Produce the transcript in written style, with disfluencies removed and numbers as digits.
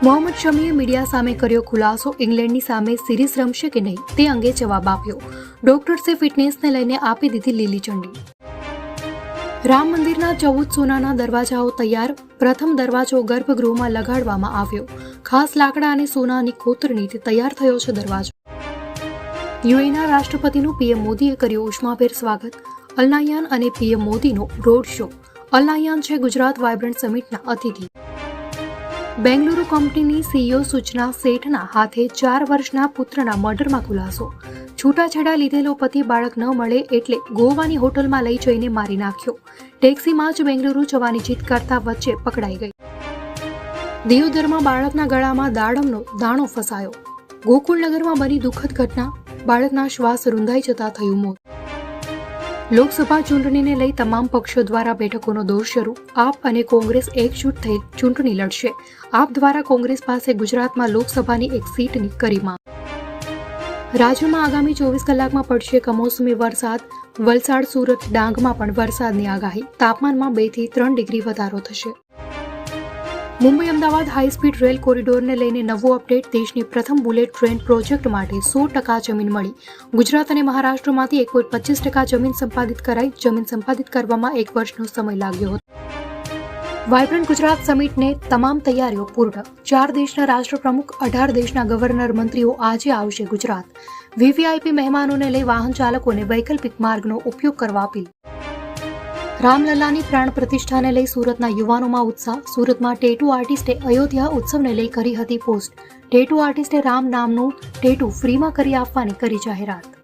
Mohammad શમીએ media સામે કર્યો ખુલાસો. ઇંગ્લેન્ડની સામે સિરીઝ રમશે કે નહીં તે અંગે જવાબ આપ્યો. ડોક્ટર્સે ફિટનેસને લઈને આપી દીધી લીલી ઝંડી. રામ મંદિરના 14 સોનાના દરવાજાઓ તૈયાર. પ્રથમ દરવાજો ગર્ભગૃહમાં લગાડવામાં આવ્યો. ખાસ લાકડા અને સોનાની કોતરણીથી તૈયાર થયો છે દરવાજો. યુએઈના રાષ્ટ્રપતિનું પીએમ મોદીએ કર્યું ઉષ્માભેર સ્વાગત. અલ-નાયાન અને પીએમ મોદીનો રોડ શો. અલ-નાયાન છે ગુજરાત વાયબ્રન્ટ સમિટના અતિથિ. બેંગલુરુ કંપનીની સીઈઓ સૂચના શેઠના હાથે 4 વર્ષના પુત્રના મર્ડરમાં ખુલાસો. છૂટાછેડા લીધેલો પતિ બાળક ન મળે એટલે ગોવાની હોટલમાં લઈ જઈને મારી નાખ્યો. ટેક્સીમાં જ બેંગલુરુ જવાની જીદ કરતા વચ્ચે પકડાઈ ગઈ. દિયોદરમાં બાળકના ગળામાં દાડમનો દાણો ફસાયો. ગોકુળનગરમાં બની દુઃખદ ઘટના. બાળકના શ્વાસ રૂંધાઈ જતા થયું મોત. લોકસભા ચૂંટણીને લઈ તમામ પક્ષો દ્વારા બેઠકોનો દોર શરૂ. આપ અને કોંગ્રેસ એકજૂટ થઈ ચૂંટણી લડશે. આપ દ્વારા કોંગ્રેસ પાસે ગુજરાતમાં લોકસભાની એક સીટની કરી માંગ. રાજ્યમાં આગામી 24 કલાકમાં પડશે કમોસમી વરસાદ. વલસાડ, સુરત, ડાંગમાં પણ વરસાદની આગાહી. તાપમાનમાં 2 થી 3 ડિગ્રી વધારો થશે. મુંબઈ અમદાવાદ હાઈસ્પીડ રેલ કોરિડોરને લઈને નવો અપડેટ. દેશની પ્રથમ બુલેટ ટ્રેન પ્રોજેક્ટ માટે 100% જમીન મળી. ગુજરાત અને મહારાષ્ટ્રમાંથી 1.25% જમીન સંપાદિત કરાઈ. જમીન સંપાદિત કરવામાં 1 વર્ષનો સમય લાગ્યો હતો. વાયબ્રન્ટ ગુજરાત સમિટને તમામ તૈયારીઓ પૂર્ણ. 4 દેશના રાષ્ટ્રપ્રમુખ, 18 દેશના ગવર્નર મંત્રીઓ આજે આવશે ગુજરાત. વીવીઆઈપી મહેમાનોને લઈ વાહન ચાલકોને વૈકલ્પિક માર્ગનો ઉપયોગ કરવા અપીલ. રામલલ્લાની પ્રાણ પ્રતિષ્ઠાને લઈ સુરતના યુવાનોમાં ઉત્સાહ. સુરતમાં ટેટુ આર્ટિસ્ટે અયોધ્યા ઉત્સવને લઈ કરી હતી પોસ્ટ. ટેટુ આર્ટિસ્ટે રામ નામનું ટેટુ ફ્રીમાં કરી આપવાની કરી જાહેરાત.